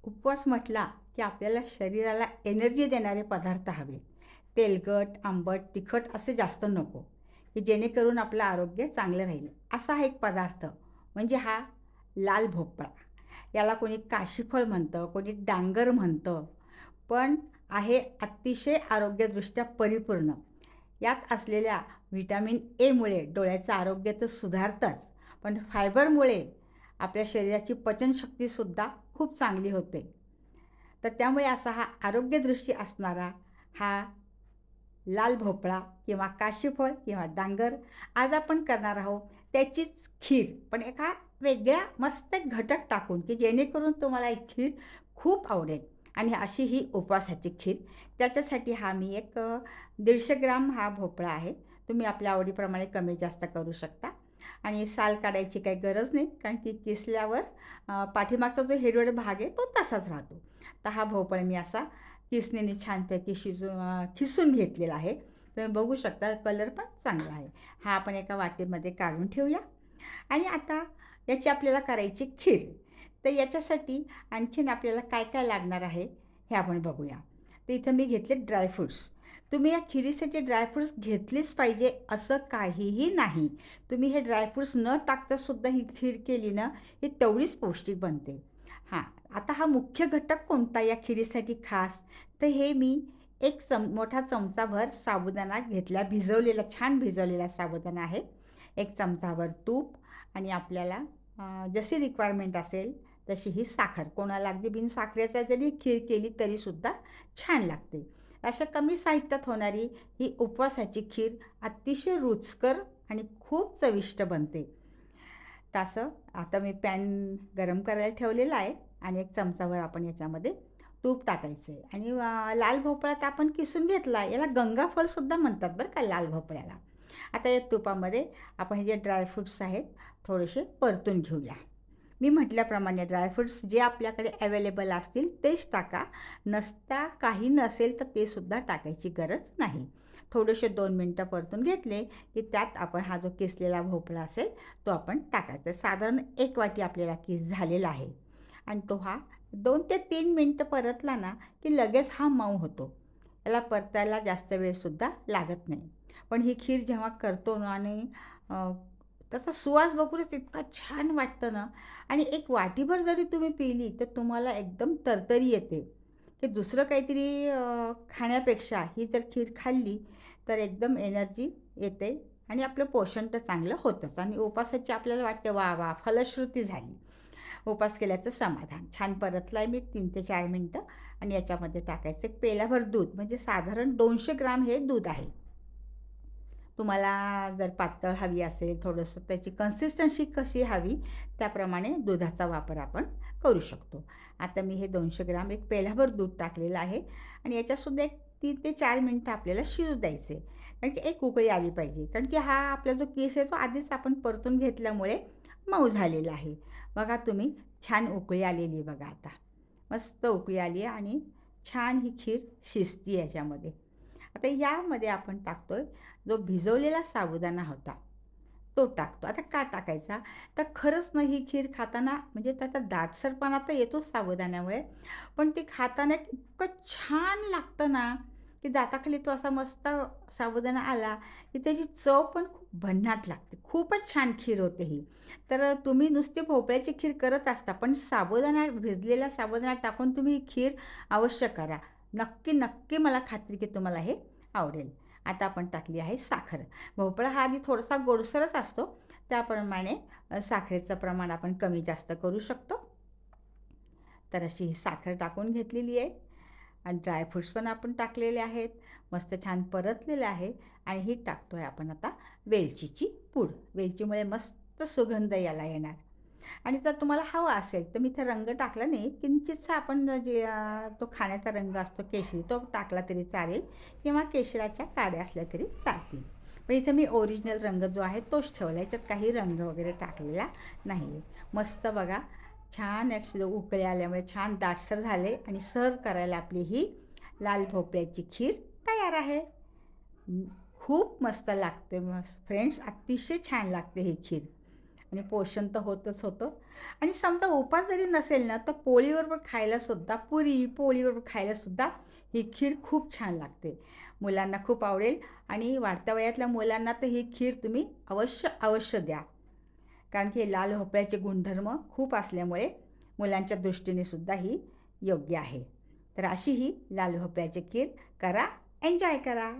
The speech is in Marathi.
उपवास म्हटला की आपल्याला शरीराला एनर्जी देणारे पदार्थ हवे. तेलकट, आंबट, तिखट असे जास्त नको, की जेणेकरून आपलं आरोग्य चांगलं राहील. असा हा एक पदार्थ म्हणजे हा लाल भोपळा. याला कोणी काशीफळ म्हणतं, कोणी डांगर म्हणतं, पण आहे अतिशय आरोग्यदृष्ट्या परिपूर्ण. यात असलेल्या व्हिटॅमिन एमुळे डोळ्याचं आरोग्य तर सुधारतंच, पण फायबरमुळे आपल्या शरीराची पचनशक्तीसुद्धा खूप चांगली होते. तर त्यामुळे असा हा आरोग्यदृष्टी असणारा हा लाल भोपळा किंवा काशीफळ किंवा डांगर आज आपण करणार आहोत. त्याचीच खीर, पण एका वेगळ्या मस्त एक घटक टाकून, की जेणेकरून तुम्हाला ही खीर खूप आवडेल. आणि अशी ही उपवासाची खीर. त्याच्यासाठी हा मी एक 150 ग्राम हा भोपळा आहे. तुम्ही आपल्या आवडीप्रमाणे कमी जास्त करू शकता. आणि साल काढायची काही गरज नाही, कारण की किसल्यावर पाठीमागचा जो हिरवट भाग आहे तो तसाच राहतो. तर हा भोपळा मी असा किसणीने छानपैकी खिसून घेतलेला आहे. तुम्ही बघू शकता कलर पण चांगला आहे. हा आपण एका वाटीमध्ये काढून ठेवूया. आणि आता याची आपल्याला करायची खीर. तर याच्यासाठी आणखीन आपल्याला काय काय लागणार आहे हे आपण बघूया. तर इथं मी घेतले ड्रायफ्रुट्स. तुम्ही या खिरीसाठी ड्रायफ्रुट्स घेतलेच पाहिजे असं काहीही नाही. तुम्ही हे ड्रायफ्रुट्स न टाकता सुद्धा ही खीर केली ना, ही तेवढीच पौष्टिक बनते. हां, आता हा मुख्य घटक कोणता या खिरीसाठी खास? तर हे मी एक मोठा चमचाभर साबुदाणा घेतला, भिजवलेला, छान भिजवलेला साबुदाणा आहे. एक चमचाभर तूप आणि आपल्याला जशी रिक्वायरमेंट असेल तशी ही साखर. कोणाला अगदी बिन साखरेचा जरी खीर केली तरीसुद्धा छान लागते. अशा कमी साहित्यात होणारी ही उपवासाची खीर अतिशय रुचकर आणि खूप चविष्ट बनते. तसं आता मी पॅन गरम करायला ठेवलेला आहे आणि एक चमचाभर आपण याच्यामध्ये तूप टाकायचं आहे. आणि लाल भोपळा तर आपण किसून घेतला. याला गंगाफळसुद्धा म्हणतात बरं का लाल भोपळ्याला. आता या तुपामध्ये आपण हे जे ड्रायफ्रुट्स आहेत थोडेसे परतून घेऊया. मी म्हटल्याप्रमाणे ड्रायफ्रुट्स जे आपल्याकडे अवेलेबल असतील तेच टाका. नसता काही नसेल तर ते सुद्धा टाकायची गरज नाही. थोडेसे 2 मिनटं परतून घेतले की त्यात आपण हा जो किसलेला भोपळा असेल तो आपण टाकायचा. साधारण 1 वाटी आपल्याला किस झालेला आहे. आणि तो हा 2 ते 3 मिनटं परतला ना की लगेच हा मऊ होतो. याला परतायला जास्त वेळसुद्धा लागत नाही. पण ही खीर जेव्हा करतो ना आणि त्याचा सुवास बघूनच इतका छान वाटतं ना. आणि एक वाटीभर जरी तुम्ही पिली तर तुम्हाला एकदम तरतरी येते, की दुसरं काहीतरी खाण्यापेक्षा ही जर खीर खाल्ली तर एकदम एनर्जी येते आणि आपलं पोषण तर चांगलं होतंच. आणि उपासाची आपल्याला वाटते वा वा फलश्रुती झाली. उपास केल्याचं समाधान. छान परतला आहे मी 3 ते 4 मिनटं. आणि याच्यामध्ये टाकायचं एक पेल्याभर दूध, म्हणजे साधारण 200 ग्राम हे दूध आहे. तुम्हाला जर पातळ हवी असेल, थोडंसं त्याची कन्सिस्टन्सी कशी हवी त्याप्रमाणे दुधाचा वापर आपण करू शकतो. आता मी हे 200 ग्राम एक पेल्याभर दूध टाकलेलं आहे. आणि याच्यातसुद्धा एक 3 ते 4 मिनटं आपल्याला शिजू द्यायचे. कारण की एक उकळी आली पाहिजे. कारण की हा आपला जो केस आहे तो आधीच आपण परतून घेतल्यामुळे मऊ झालेला आहे. बघा तुम्ही, छान उकळी आलेली आहे बघा आता. मस्त उकळी आली आहे आणि छान ही खीर शिजती आहे याच्यामध्ये. आता यामध्ये आपण टाकतोय जो भिजवलेला साबुदाणा होता तो टाकतो. आता का टाकायचा? तर खरंच ना ही खीर खाताना म्हणजे त्याचा दाटसरपणा तर येतोच साबुदाण्यामुळे, पण ती खाताना इतकं छान लागतं ना, की दाताखाली तो असा मस्त साबुदाणा आला, की त्याची चव पण खूप भन्नाट लागते. खूपच छान खीर होते ही. तर तुम्ही नुसती भोपळ्याची खीर करत असता, पण भिजलेला साबुदाणा टाकून तुम्ही ही खीर अवश्य करा. नक्की, नक्की मला खात्री की तुम्हाला हे आवडेल. आता आपण टाकली आहे साखर. भोपळा हा आधी थोडासा गोडसरच असतो, त्याप्रमाणे साखरेचं प्रमाण आपण कमी जास्त करू शकतो. तर अशी ही साखर टाकून घेतलेली आहे. आणि ड्रायफ्रुट्स पण आपण टाकलेले आहेत. मस्त छान परतलेलं आहे. आणि ही टाकतो आहे आपण आता वेलचीची पूड. वेलचीमुळे मस्त सुगंध याला येणार. आणि जर तुम्हाला हवा असेल तर मी इथे रंग टाकला नाही, किंचितसा आपण जे तो खाण्याचा रंग असतो केशरी तो टाकला तरी चालेल, किंवा केशराच्या काड्या असल्या तरी चालतील. पण इथे मी ओरिजिनल रंग जो आहे तोच ठेवला, याच्यात काही रंग वगैरे टाकलेला नाही. मस्त बघा, छान अशी उकळी आल्यामुळे छान दाटसर झाले आणि सर्व करायला आपली ही लाल भोपळ्याची खीर तयार आहे. खूप मस्त लागते. मस्त फ्रेंड्स, अतिशय छान लागते ही खीर. आणि पोषण तर होतंच होतं. आणि समजा उपास जरी नसेल ना, तर पोळीबरोबर खायलासुद्धा पुरी, पोळीबरोबर खायलासुद्धा ही खीर खूप छान लागते. मुलांना खूप आवडेल आणि वाढत्या वयातल्या मुलांना तर ही खीर तुम्ही अवश्य द्या. कारण की लाल भोपळ्याचे गुणधर्म खूप असल्यामुळे मुलांच्या दृष्टीने सुद्धा ही योग्य आहे. तर अशी ही लाल भोपळ्याची खीर करा, एन्जॉय करा.